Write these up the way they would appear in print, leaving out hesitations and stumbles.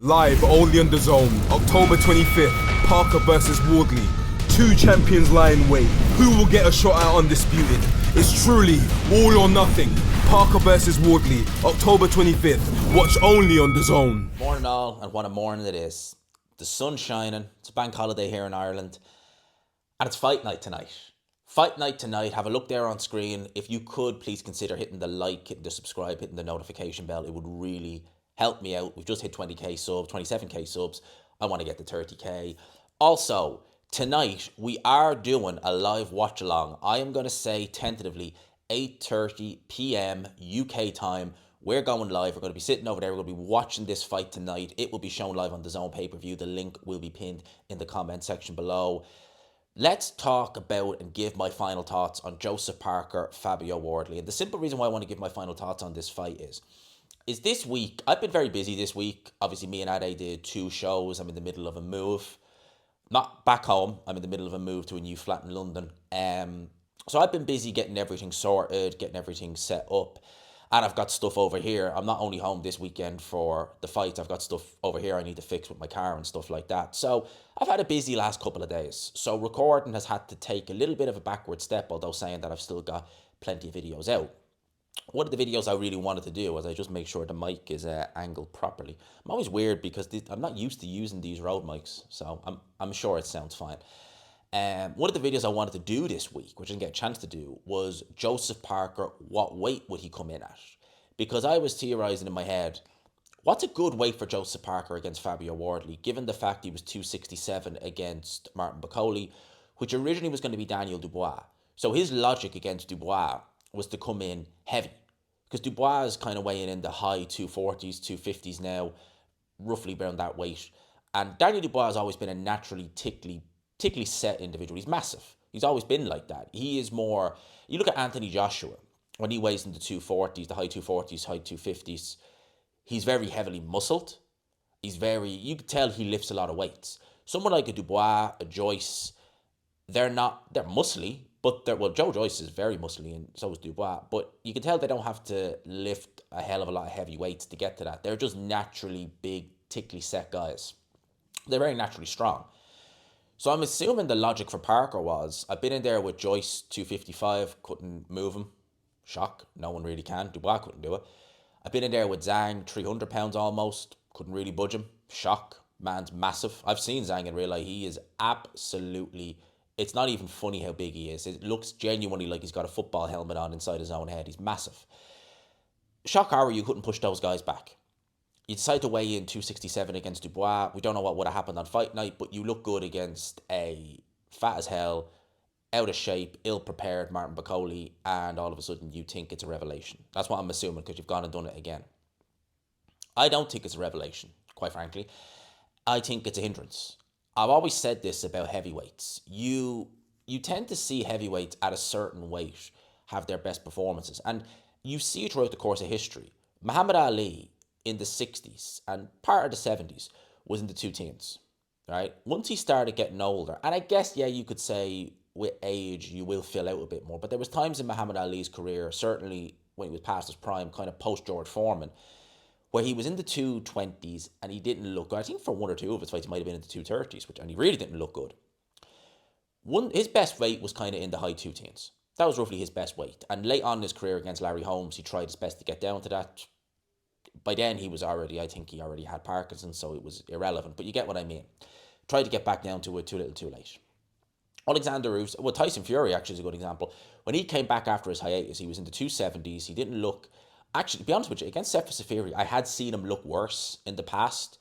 Live only on DAZN, October 25th, Parker versus Wardley. Two champions lie in wait. Who will get a shot at Undisputed? It's truly all or nothing. Parker versus Wardley, October 25th. Watch only on DAZN. Morning all, and what a morning it is. The sun's shining, it's a bank holiday here in Ireland, and it's fight night tonight. Fight night tonight, have a look there on screen. If you could, please consider hitting the like, hitting the subscribe, hitting the notification bell. It would really help me out. We've just hit 20k subs, 27k subs. I want to get to 30k. Also, tonight we are doing a live watch along. I am going to say tentatively 8:30 p.m. UK time. We're going live. We're going to be sitting over there. We're going to be watching this fight tonight. It will be shown live on DAZN pay-per-view. The link will be pinned in the comment section below. Let's talk about and give my final thoughts on Joseph Parker, Fabio Wardley. And the simple reason why I want to give my final thoughts on this fight is this week, I've been very busy this week. Obviously, me and Ade did 2 shows. I'm in the middle of a move. Not back home. I'm in the middle of a move to a new flat in London. So I've been busy getting everything sorted, getting everything set up. And I've got stuff over here. I'm not only home this weekend for the fight. I've got stuff over here I need to fix with my car and stuff like that. So I've had a busy last couple of days. So recording has had to take a little bit of a backward step, although saying that I've still got plenty of videos out. One of the videos I really wanted to do was I just make sure the mic is angled properly. I'm always weird because I'm not used to using these Rode mics, so I'm sure it sounds fine. One of the videos I wanted to do this week, which I didn't get a chance to do, was Joseph Parker, what weight would he come in at? Because I was theorising in my head, what's a good weight for Joseph Parker against Fabio Wardley, given the fact he was 267 against Martin Bakole, which originally was going to be Daniel Dubois. So his logic against Dubois was to come in heavy, because Dubois is kind of weighing in the high 240s, 250s now, roughly around that weight. And Daniel Dubois has always been a naturally tickly set individual. He's massive. He's always been like that. He is more, you look at Anthony Joshua, when he weighs in the 240s, the high 240s, high 250s, he's very heavily muscled. You can tell he lifts a lot of weights. Someone like a Dubois, a Joyce, they're muscly, but Joe Joyce is very muscly, and so is Dubois. But you can tell they don't have to lift a hell of a lot of heavy weights to get to that. They're just naturally big, tickly set guys. They're very naturally strong. So I'm assuming the logic for Parker was, I've been in there with Joyce, 255, couldn't move him. Shock, no one really can. Dubois couldn't do it. I've been in there with Zhang, 300 pounds almost, couldn't really budge him. Shock, man's massive. I've seen Zhang in real life. He is absolutely, it's not even funny how big he is. It looks genuinely like he's got a football helmet on inside his own head. He's massive. Shock horror, you couldn't push those guys back. You decide to weigh in 267 against Dubois. We don't know what would have happened on fight night, but you look good against a fat as hell, out of shape, ill-prepared Martin Bakole, and all of a sudden you think it's a revelation. That's what I'm assuming, because you've gone and done it again. I don't think it's a revelation, quite frankly. I think it's a hindrance. I've always said this about heavyweights. You tend to see heavyweights at a certain weight have their best performances, and you see it throughout the course of history. Muhammad Ali in the 60s and part of the 70s was in the 2 teens, right? Once he started getting older, and I guess, yeah, you could say with age you will fill out a bit more, but there was times in Muhammad Ali's career, certainly when he was past his prime, kind of post George Foreman, where he was in the 220s and he didn't look good. I think for 1 or 2 of his fights he might have been in the 230s, and he really didn't look good. His best weight was kind of in the high 2 teens. That was roughly his best weight. And late on in his career against Larry Holmes, he tried his best to get down to that. By then I think he already had Parkinson's, so it was irrelevant. But you get what I mean. Tried to get back down to it too little too late. Tyson Fury actually is a good example. When he came back after his hiatus, he was in the 270s. He didn't look, actually, to be honest with you, against Sefer Safiri, I had seen him look worse in the past.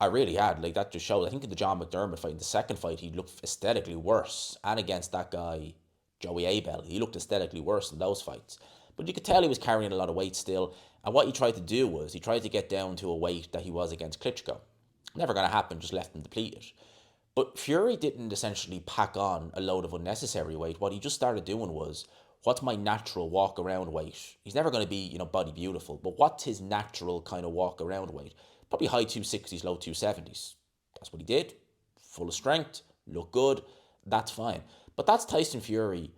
I really had. Like, that just shows. I think in the John McDermott fight, in the second fight, he looked aesthetically worse. And against that guy, Joey Abel, he looked aesthetically worse in those fights. But you could tell he was carrying a lot of weight still. And what he tried to do was, he tried to get down to a weight that he was against Klitschko. Never going to happen, just left him depleted. But Fury didn't essentially pack on a load of unnecessary weight. What he just started doing was, what's my natural walk around weight? He's never going to be, body beautiful, but what's his natural kind of walk around weight? Probably high 260s, low 270s. That's what he did. Full of strength, look good, that's fine. But that's Tyson Fury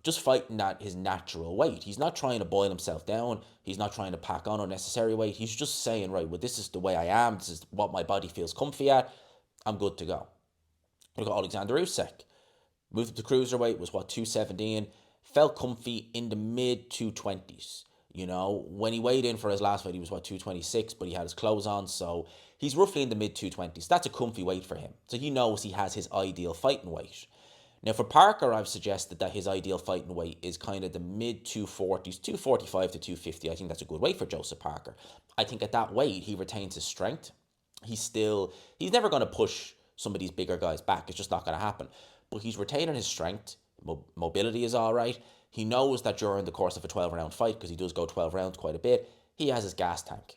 just fighting at his natural weight. He's not trying to boil himself down. He's not trying to pack on unnecessary weight. He's just saying, right, well, this is the way I am. This is what my body feels comfy at. I'm good to go. Look at Alexander Usyk. Moved up to cruiserweight, was 217. Felt comfy in the mid 220s. When he weighed in for his last fight, he was 226, but he had his clothes on, so he's roughly in the mid 220s. That's a comfy weight for him. So he knows he has his ideal fighting weight. Now for Parker, I've suggested that his ideal fighting weight is kind of the mid 240s, 245 to 250. I think that's a good weight for Joseph Parker. I think at that weight, he retains his strength. He's never going to push some of these bigger guys back. It's just not going to happen. But he's retaining his strength. Mobility is all right. He knows that during the course of a 12-round fight, because he does go 12 rounds quite a bit, he has his gas tank.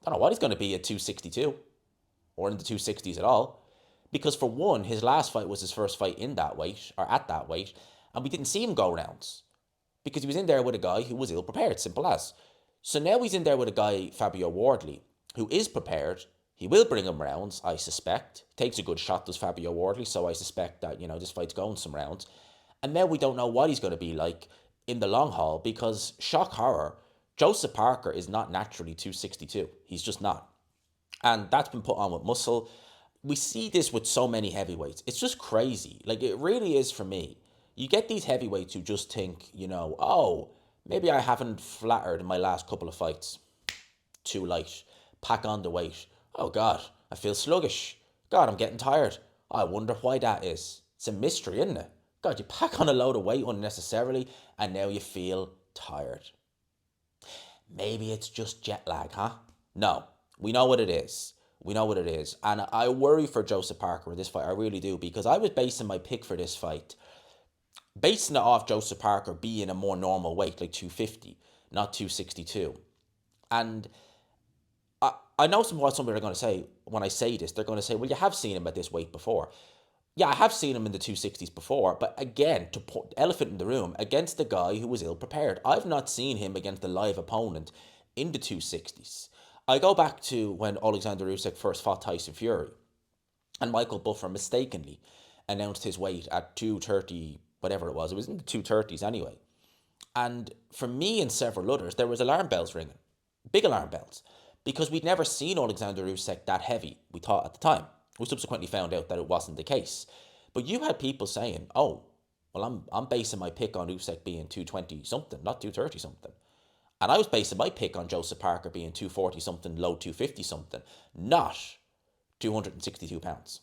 I don't know what he's going to be at 262 or in the 260s at all. Because for one, his last fight was his first fight in that weight, or at that weight, and we didn't see him go rounds. Because he was in there with a guy who was ill-prepared, simple as. So now he's in there with a guy, Fabio Wardley, who is prepared. He will bring him rounds, I suspect. Takes a good shot, does Fabio Wardley, so I suspect that, this fight's going some rounds. And now we don't know what he's going to be like in the long haul, because, shock horror, Joseph Parker is not naturally 262. He's just not. And that's been put on with muscle. We see this with so many heavyweights. It's just crazy. Like, it really is for me. You get these heavyweights who just think, oh, maybe I haven't flattered in my last couple of fights. Too light. Pack on the weight. Oh, God, I feel sluggish. God, I'm getting tired. I wonder why that is. It's a mystery, isn't it? God, you pack on a load of weight unnecessarily, and now you feel tired. Maybe it's just jet lag, huh? No, we know what it is. We know what it is. And I worry for Joseph Parker in this fight. I really do, because I was basing my pick for this fight, basing it off Joseph Parker being a more normal weight, like 250, not 262. And I know what some people are going to say when I say this. They're going to say, well, you have seen him at this weight before. Yeah, I have seen him in the 260s before, but again, to put elephant in the room, against the guy who was ill-prepared. I've not seen him against a live opponent in the 260s. I go back to when Alexander Usyk first fought Tyson Fury, and Michael Buffer mistakenly announced his weight at 230, whatever it was. It was in the 230s anyway. And for me and several others, there was alarm bells ringing, big alarm bells, because we'd never seen Alexander Usyk that heavy, we thought at the time. We subsequently found out that it wasn't the case. But you had people saying, oh, well, I'm basing my pick on Usyk being 220-something, not 230-something. And I was basing my pick on Joseph Parker being 240-something, low 250-something, not 262 pounds.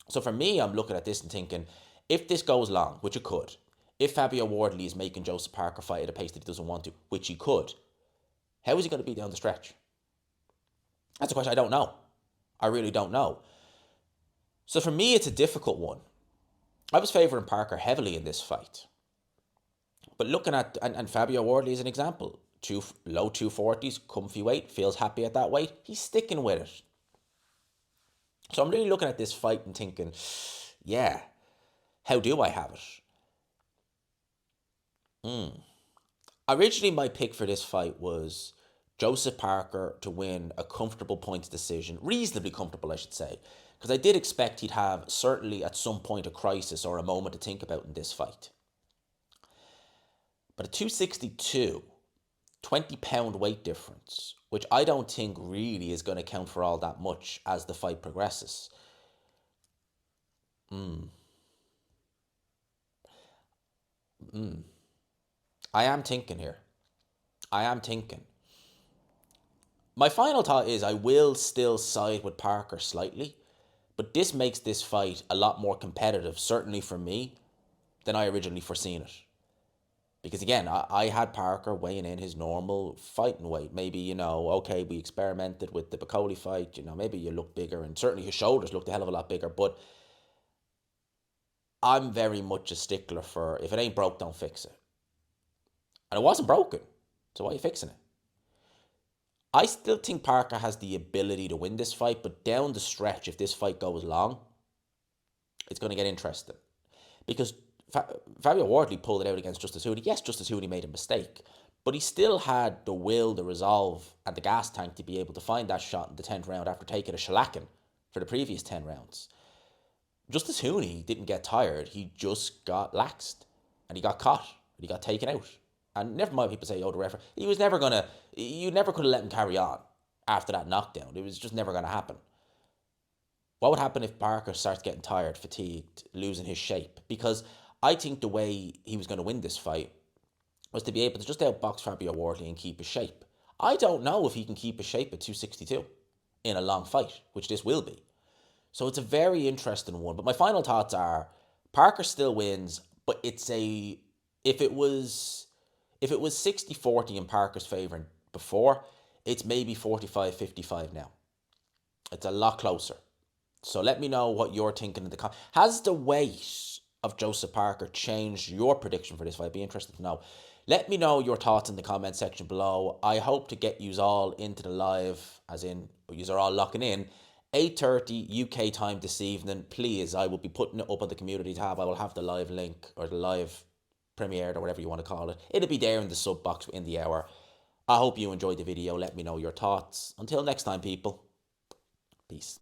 So for me, I'm looking at this and thinking, if this goes long, which it could, if Fabio Wardley is making Joseph Parker fight at a pace that he doesn't want to, which he could, how is he going to be down the stretch? That's a question I don't know. I really don't know. So for me, it's a difficult one. I was favouring Parker heavily in this fight. But looking at, and Fabio Wardley is an example, low 240s, comfy weight, feels happy at that weight, he's sticking with it. So I'm really looking at this fight and thinking, yeah, how do I have it? Originally, my pick for this fight was Joseph Parker to win a comfortable points decision, reasonably comfortable, I should say, because I did expect he'd have, certainly at some point, a crisis or a moment to think about in this fight. But at 262, 20-pound weight difference, which I don't think really is going to count for all that much as the fight progresses. I am thinking here. My final thought is I will still side with Parker slightly, but this makes this fight a lot more competitive, certainly for me, than I originally foreseen it. Because again, I had Parker weighing in his normal fighting weight. Maybe, okay, we experimented with the Bacoli fight, maybe you look bigger, and certainly his shoulders looked a hell of a lot bigger, but I'm very much a stickler for, if it ain't broke, don't fix it. And it wasn't broken, so why are you fixing it? I still think Parker has the ability to win this fight, but down the stretch, if this fight goes long, it's going to get interesting. Because Fabio Wardley pulled it out against Justice Hoodie. Yes, Justice Hoodie made a mistake, but he still had the will, the resolve, and the gas tank to be able to find that shot in the 10th round after taking a shellacking for the previous 10 rounds. Justice Hoodie didn't get tired. He just got laxed. and he got caught, and he got taken out. And never mind people say, oh, the referee, he was never going to, you never could have let him carry on after that knockdown. It was just never going to happen. What would happen if Parker starts getting tired, fatigued, losing his shape? Because I think the way he was going to win this fight was to be able to just outbox Fabio Wardley and keep his shape. I don't know if he can keep his shape at 262 in a long fight, which this will be. So it's a very interesting one. But my final thoughts are Parker still wins, but it's a if it was 60-40 in Parker's favour before, it's maybe 45-55 now. It's a lot closer. So let me know what you're thinking in the comments. Has the weight of Joseph Parker changed your prediction for this fight? I'd be interested to know. Let me know your thoughts in the comment section below. I hope to get yous all into the live, as in yous are all locking in. 8:30 UK time this evening. Please, I will be putting it up on the community tab. I will have the live link or the live premiered or whatever you want to call it. It'll be there in the sub box in the hour. I hope you enjoyed the video. Let me know your thoughts. Until next time, people. Peace.